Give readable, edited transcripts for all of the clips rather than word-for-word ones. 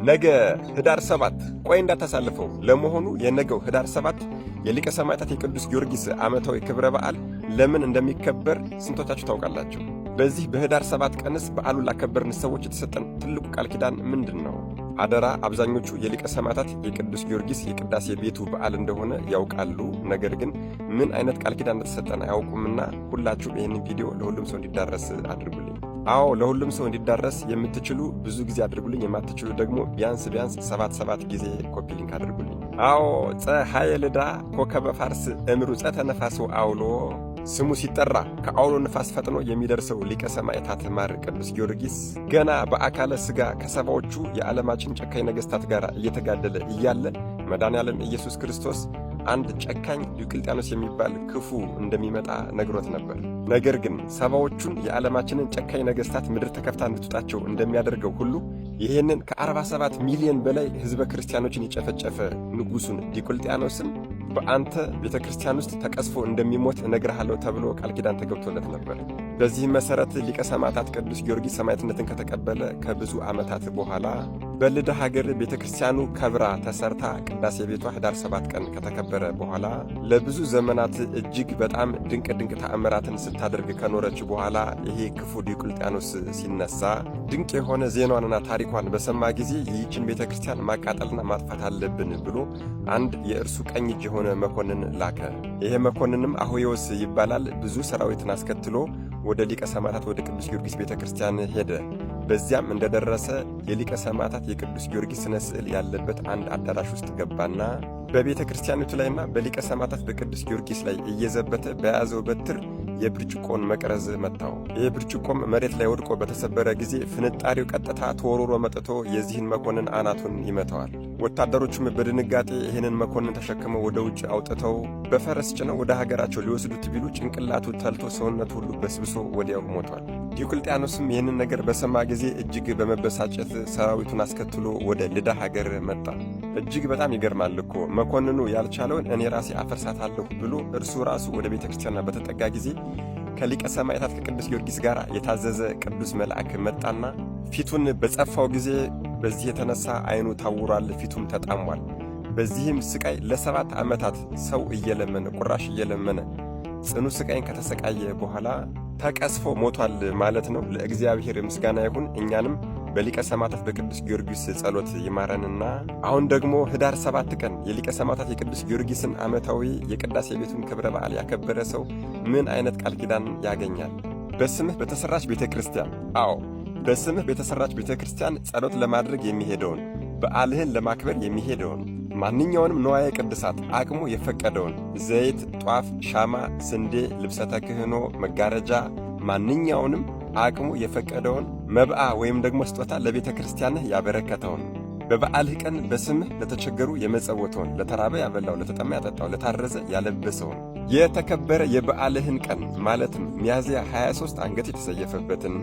ነገ ህዳር 7 ቆይ እንዳታሳልፈው። ለመሆኑ የነገው ህዳር 7 የሊቀ ሰማዕታት የቅዱስ ጊዮርጊስ ዓመታዊ ክብረ በዓል ለምን እንደሚከበር ስንቶቻችሁ ታውቃላችሁ? በዚህ በህዳር 7 ቀንስ በዓሉን ላከበርን ሰዎች የተሰጠን ትልቁ ቃል ኪዳን ምንድን ነው? አደራ አብዛኞቹ የሊቀ ሰማዕታት የቅዱስ ጊዮርጊስ የቅዳሴ ቤቱ በዓል እንደሆነ ያውቃሉ። ነገር ግን ምን አይነት ቃል ኪዳን እንደተሰጠን አያውቁምና ሁላችሁም ይህንን ቪዲዮ ለሁሉም ሰው እንዲዳረስ አድርጉልኝ። አዎ ለሁሉም ሰው እንዲዳረስ የምትችሉ ብዙ ጊዜ አድርጉልኝ፣ የማትችሉ ደግሞ ቢያንስ 7 ጊዜ ኮፒ ሊንክ አድርጉልኝ። አዎ ፀሐየ ልዳ ኮከበ ፋርስ እምሩፀ ተነፋሱ አውሎ ስሙ ሲጠራ ከአውሎ ነፋስ ፈጥኖ የሚደርሰው ሊቀ ሰማዕታት ማር ቅዱስ ጊዮርጊስ ገና በአካለ ሥጋ ከሰባዎቹ የዓለማችን ጨካኝ ነገሥታት ጋር እየተጋደለ እያለ መድኃኔዓለም ኢየሱስ ክርስቶስ አንድ ጨካኝ ዲዮቅልጥያኖስ የሚባል ክፉ እንደሚመጣ ነግሮት ነበር። ነገር ግን ሰባዎቹን የዓለማችንን ጨካኝ ነገሥታት ምድር ተከፍታ እንድትውጣቸው እንደሚያደርገው ሁሉ ይህንን ከ47 ሚሊዮን በላይ ሕዝበ ክርስቲያኖችን የጨፈጨፈ ንጉሡን ዲዮቅልጥያኖስን በአንተ ቤተ ክርስቲያን ውስጥ ተቀስፎ እንደሚሞት እነግርሃለሁ ተብሎ ቃል ኪዳን ተገብቶለት ነበር። በዚህም መሠረት ሊቀ ሰማዕታት ቅዱስ ጊዮርጊስ ሰማዕትነትን ከተቀበለ ከብዙ ዓመታት በኋላ በልዳ ሀገር ቤተ ክርስቲያኑ ከብራ ተሰርታ ቅዳሴ ቤቷ ህዳር 7 ቀን ከተከበረ በኋላ ለብዙ ዘመናት እጅግ በጣም ድንቅ ተአምራትን ስታደርግ ከኖረች በኋላ ይሄ ክፉ ዲዮቅልጥያኖስ ሲነሳ ድንቅ የሆነ ዜናዋንና ታሪኳን በሰማ ጊዜ ይህችን ቤተ ክርስቲያን ማቃጠልና ማጥፋት አለብን ብሎ አንድ የእርሱ ቀኝ እጅ የሆነ መኮንን ላከ። ይሄ መኮንንም አሁዮስ ይባላል። ብዙ ሰራዊትን አስከትሎ ወደ ሊቀ ሰማዕታት ወደ ቅዱስ ጊዮርጊስ ቤተ ክርስቲያን ሄደ። በዚያም እንደደረሰ የሊቀ ሰማዕታት የቅዱስ ጊዮርጊስ ስነ ስዕል ያለበት አንድ አዳራሽ ውስጥ ገባና በቤተ ክርስቲያኒቱ ላይና በሊቀ ሰማዕታት በቅዱስ ጊዮርጊስ ላይ እየዘበተ በያዘው በትር የብርጭቆን መቅረዝ መታው። ይህ ብርጭቆም መሬት ላይ ወድቆ በተሰበረ ጊዜ ፍንጣሪው ቀጥታ ተወርውሮ መጥቶ የዚህን መኮንን አናቱን ይመታዋል። ወታደሮቹም በድንጋጤ ይህንን መኮንን ተሸክመው ወደ ውጭ አውጥተው በፈረስ ጭነው ወደ ሀገራቸው ሊወስዱት ቢሉ ጭንቅላቱ ተልቶ ሰውነቱ ሁሉ በስብሶ ወዲያው ሞቷል። ዲዮቅልጥያኖስም ይህንን ነገር በሰማ ጊዜ እጅግ በመበሳጨት ሰራዊቱን አስከትሎ ወደ ልዳ ሀገር መጣ። እጅግ በጣም ይገርማል እኮ መኮንኑ ያልቻለውን እኔ ራሴ አፈርሳታለሁ ብሎ እርሱ ራሱ ወደ ቤተ ክርስቲያንና በተጠጋ ጊዜ ከሊቀ ሰማዕታት ከቅዱስ ጊዮርጊስ ጋር የታዘዘ ቅዱስ መልአክ መጣና ፊቱን በጸፋው ጊዜ በዚህ የተነሳ ዓይኑ ታውሯል፣ ፊቱም ተጣሟል። በዚህም ስቃይ ለ7 ዓመታት ሰው እየለመነ ቁራሽ እየለመነ ጽኑ ስቃይን ከተሰቃየ በኋላ ተቀስፎ ሞቷል ማለት ነው። ለእግዚአብሔር ምስጋና ይሁን። እኛንም በሊቀ ሰማዕታት በቅዱስ ጊዮርጊስ ጸሎት ይማረንና አሁን ደግሞ ህዳር 7 ቀን የሊቀ ሰማዕታት የቅዱስ ጊዮርጊስን ዓመታዊ የቅዳሴ ቤቱን ክብረ በዓል ያከበረ ሰው ምን አይነት ቃል ኪዳን ያገኛል? በስምህ በተሰራች ቤተ ክርስቲያን፣ አዎ በስምህ በተሰራች ቤተ ክርስቲያን ጸሎት ለማድረግ የሚሄደውን በዓልህን ለማክበር የሚሄደውን ማንኛውንም ንዋየ ቅድሳት አቅሙ የፈቀደውን ዘይት፣ ጧፍ፣ ሻማ፣ ስንዴ፣ ልብሰ ተክህኖ፣ መጋረጃ ማንኛውንም አቅሙ የፈቀደውን መብአ ወይም ደግሞ ስጦታ ለቤተ ክርስቲያንህ ያበረከተውን በበዓልህ ቀን በስምህ ለተቸገሩ የመጸወተውን ለተራበ ያበላው፣ ለተጠማ ያጠጣው፣ ለታረዘ ያለበሰውን የተከበረ የበዓልህን ቀን ማለትም ሚያዝያ 23 አንገት የተሰየፈበትን፣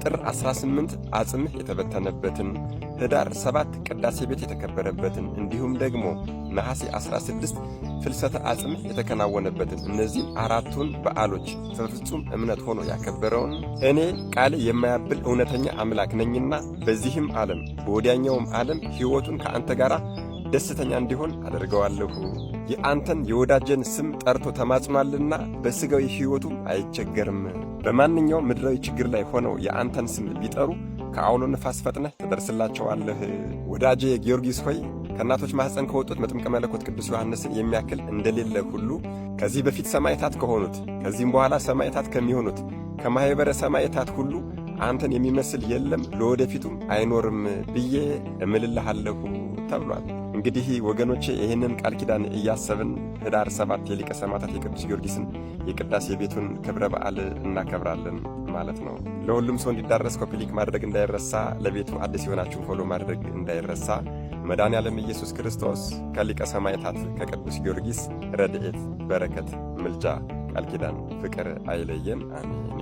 ጥር 18 አጽምህ የተበተነበትን፣ ህዳር 7 ቅዳሴ ቤት የተከበረበትን እንዲሁም ደግሞ ነሐሴ 16 ፍልሰተ አጽምህ የተከናወነበትን እነዚህ 4ቱን በዓሎች በፍጹም እምነት ሆኖ ያከበረውን እኔ ቃሌ የማያብል እውነተኛ አምላክ ነኝና በዚህም ዓለም በወዲያኛውም ዓለም ሕይወቱን ከአንተ ጋር ደስተኛ እንዲሆን አደርገዋለሁ። የአንተን የወዳጀን ስም ጠርቶ ተማጽኗልና በሥጋዊ ሕይወቱም አይቸገርም። በማንኛውም ምድራዊ ችግር ላይ ሆነው የአንተን ስም ቢጠሩ ከአውሎ ነፋስ ፈጥነህ ትደርስላቸዋለህ። ወዳጄ ጊዮርጊስ ሆይ ከእናቶች ማኅፀን ከወጡት መጥምቀ መለኮት ቅዱስ ዮሐንስን የሚያክል እንደሌለ ሁሉ ከዚህ በፊት ሰማዕታት ከሆኑት ከዚህም በኋላ ሰማዕታት ከሚሆኑት ከማኅበረ ሰማዕታት ሁሉ አንተን የሚመስል የለም፣ ለወደፊቱም አይኖርም ብዬ እምልልሃለሁ ተብሏል። እንግዲህ ወገኖቼ ይህንን ቃል ኪዳን እያሰብን ህዳር 7 የሊቀ ሰማዕታት የቅዱስ ጊዮርጊስን የቅዳሴ ቤቱን ክብረ በዓል እናከብራለን ማለት ነው። ለሁሉም ሰው እንዲዳረስ ኮፒ ሊንክ ማድረግ እንዳይረሳ፣ ለቤቱ አዲስ የሆናችሁ ፎሎ ማድረግ እንዳይረሳ። መድኃኔዓለም ኢየሱስ ክርስቶስ ከሊቀ ሰማዕታት ከቅዱስ ጊዮርጊስ ረድኤት፣ በረከት፣ ምልጃ፣ ቃል ኪዳን፣ ፍቅር አይለየን። አሜን።